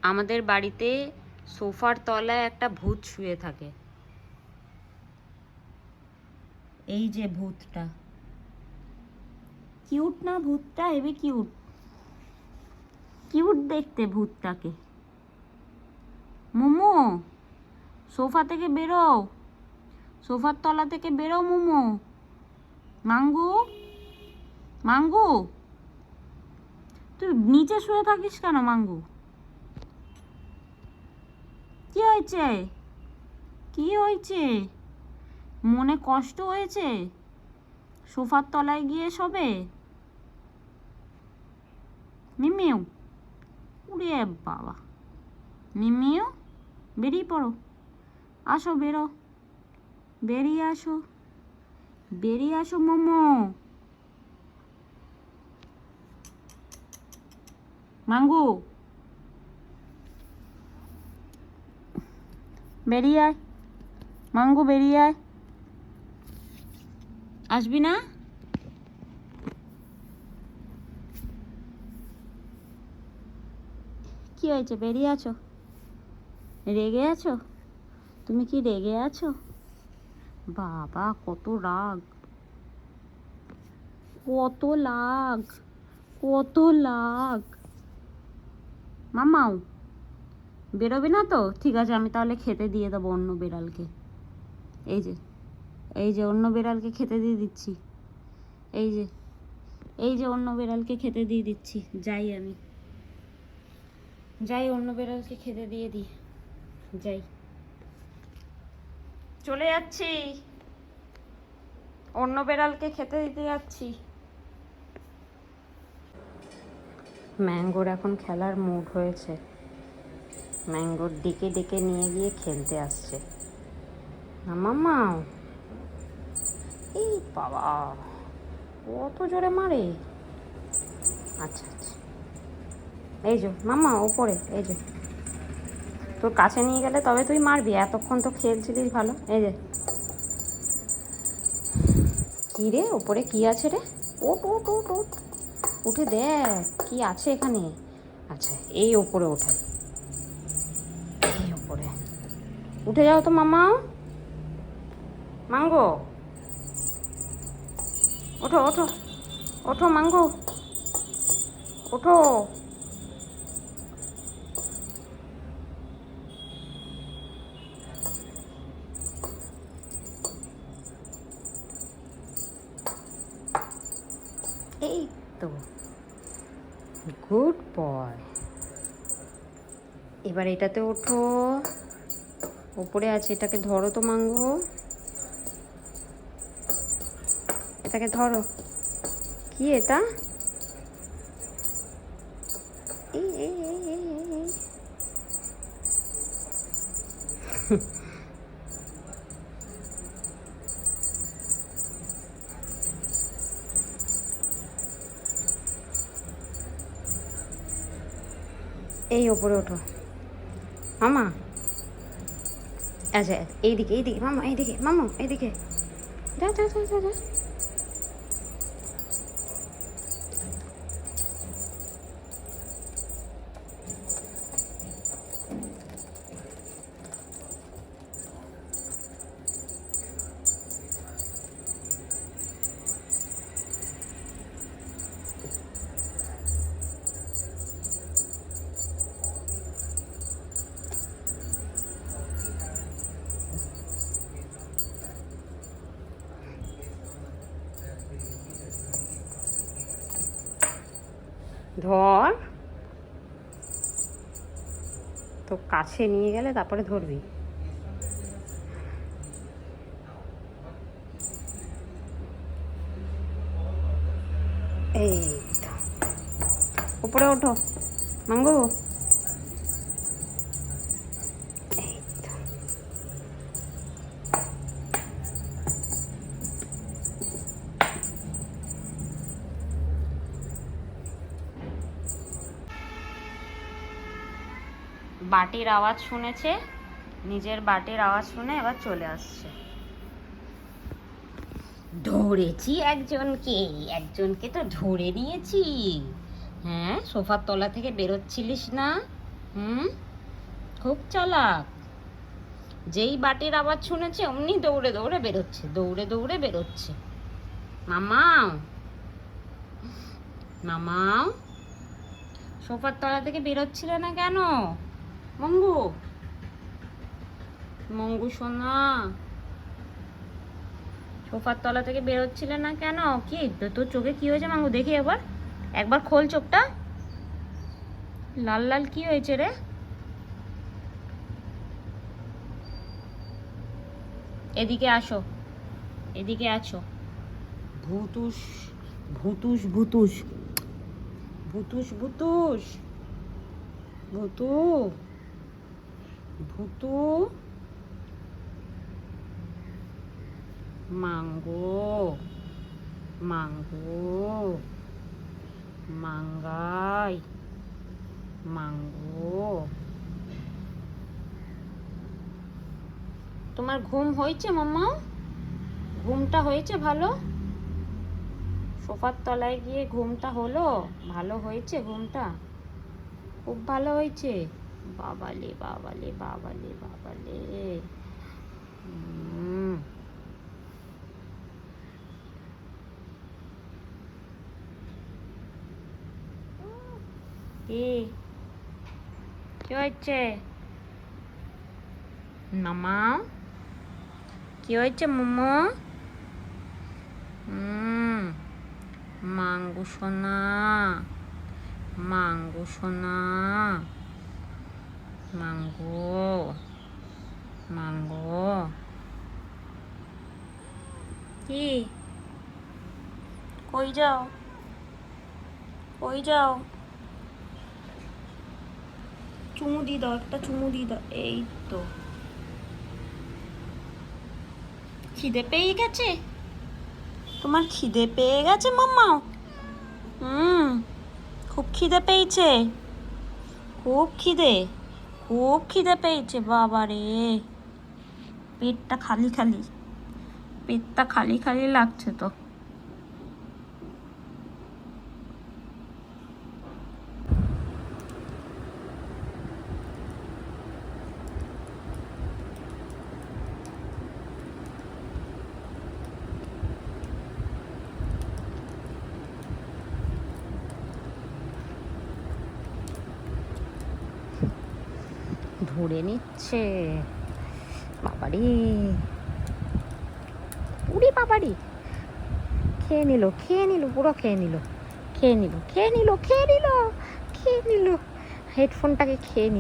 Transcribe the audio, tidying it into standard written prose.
আমাদের বাড়িতে সোফার তলায় একটা ভূত শুয়ে থাকে। এই যে ভূতটা, কিউট না ভূতটা? হেবি কিউট, কিউট দেখতে ভূতটাকে। মোমো, সোফা থেকে বেরো, সোফার তলা থেকে বেরো মোমো। মাঙ্গু, মাঙ্গু, তুই নিচে শুয়ে থাকিস কেন মাঙ্গু? কি হয়েছে? কি হয়েছে? মনে কষ্ট হয়েছে সোফার তলায় গিয়ে শোবে? মিমিউ, উড়ে বাবা, মিমিউ বেরিয়ে পড়ো, আসো, বেরো, বেরিয়ে আসো, বেরিয়ে আসো মোমো। মাঙ্গু, বেরিয়ে আয়, মাঙ্গু বেরিয়ে আয়। আসবি না? কি হয়েছে? বেরিয়ে আছো? রেগে আছো? তুমি কি রেগে আছো? বাবা কত রাগ, কত লাগ, কত লাগ। মামাও বেরোবে না তো? ঠিক আছে, আমি তাহলে খেতে দিয়ে দেবো অন্য বেড়ালকে। এই যে, এই যে অন্য বেড়ালকে খেতে দিয়ে দিচ্ছি। এই যে, এই যে অন্য বেড়ালকে খেতে দিয়ে দিচ্ছি। যাই, আমি যাই, অন্য বেড়ালকে খেতে দিয়ে দিই। যাই, চলে যাচ্ছি, অন্য বেড়ালকে খেতে দিতে যাচ্ছি। ম্যাঙ্গোর এখন খেলার মুড হয়েছে। ম্যাঙ্গোর ডেকে ডেকে নিয়ে গিয়ে খেলতে আসছে। মামা, এই বাবা কত জোরে মারে। আচ্ছা আচ্ছা, এই যে মামা ওপরে, এই যে তোর কাছে নিয়ে গেলে তবে তুই মারবি, এতক্ষণ তো খেলছিলিস ভালো। এই যে, কী রে ওপরে কী আছে রে? ওট ওট ওট ওট, উঠে দেখ কি আছে এখানে। আচ্ছা, এই ওপরে ওঠাই, এই ওপরে উঠে যাও তো মামা। মাঙ্গো, ওঠো ওঠো, ওঠো মাঙ্গো, ওঠো। এই তো, গুড বয়। এবার এটাতে ওঠো, ওপরে আছে, এটাকে ধরো তো মাঙ্গো, এটাকে ধরো। কি এটা? এই এই এই এই এই এই ওপরে ওঠো মামা। আচ্ছা, এইদিকে এইদিকে মামা, এইদিকে মামা, এইদিকে। যা যা যা যা যা। ধর, তো কাছে নিয়ে গেলে তারপরে ধরবি। এই তো, উপরে ওঠো মাঙ্গু। এই তো, বাটির আওয়াজ শুনেছে, নিজের বাটির আওয়াজ শুনে এবার চলে আসছে। ধরেছি একজনকে, একজনকে তো ধরে নিয়েছি। হ্যাঁ, সোফার তলা থেকে বেরোচ্ছিলিস না? হুম, খুব চালাক। যেই বাটির আওয়াজ শুনেছে অমনি দৌড়ে দৌড়ে বেরোচ্ছে, দৌড়ে দৌড়ে বেরোচ্ছে। মামাও, মামাও, সোফার তলা থেকে বেরোচ্ছিলে না কেন? মঙ্গু, মঙ্গু সোনা, সোফার তলা থেকে বেরোচ্ছিলে না কেন? কি তোর চোখে কি হয়েছে মাঙ্গু? দেখি একবার খোল চোখটা। লাল লাল কি হয়েছে রে? এদিকে আসো, এদিকে আসো। ভুতুস ভুতুস ভুতুস ভুতুস ভুতুস ভুতু ভুতু মাঙ্গো, মাঙ্গো, মাঙ্গাই, মাঙ্গো। তোমার ঘুম হয়েছে মাম্মা? ঘুমটা হয়েছে ভালো? সোফার তলায় গিয়ে ঘুমটা হলো? ভালো হয়েছে ঘুমটা? খুব ভালো হয়েছে। বাবালে বাবালে বাবালে বাবালে। কি কি হয়েছে মামা? কি হয়েছে মোমো? মাঙ্গু সোনা, মাঙ্গু সোনা, মাঙ্গো, মাঙ্গো। কি কই যাও, কই যাও? চুমু দিয়ে দাও, একটা চুমু দিয়ে দাও। এই তো খিদে পেয়ে গেছে তোমার? খিদে পেয়ে গেছে মাম্মা? খুব খিদে পেয়েছে, খুব খিদে, খুব খিদে পেয়েছে। বাবা রে, পেটটা খালি খালি, পেটটা খালি খালি লাগছে তো। ধরে নিচ্ছে বাবারি, পুরি বাবারি। খেয়ে নিল, খেয়ে নিল, পুরো খেয়ে নিল, খেয়ে নিল, খেয়ে নিল, খেয়ে নিল, খেয়ে নিল, হেডফোনটাকে খেয়ে নিল।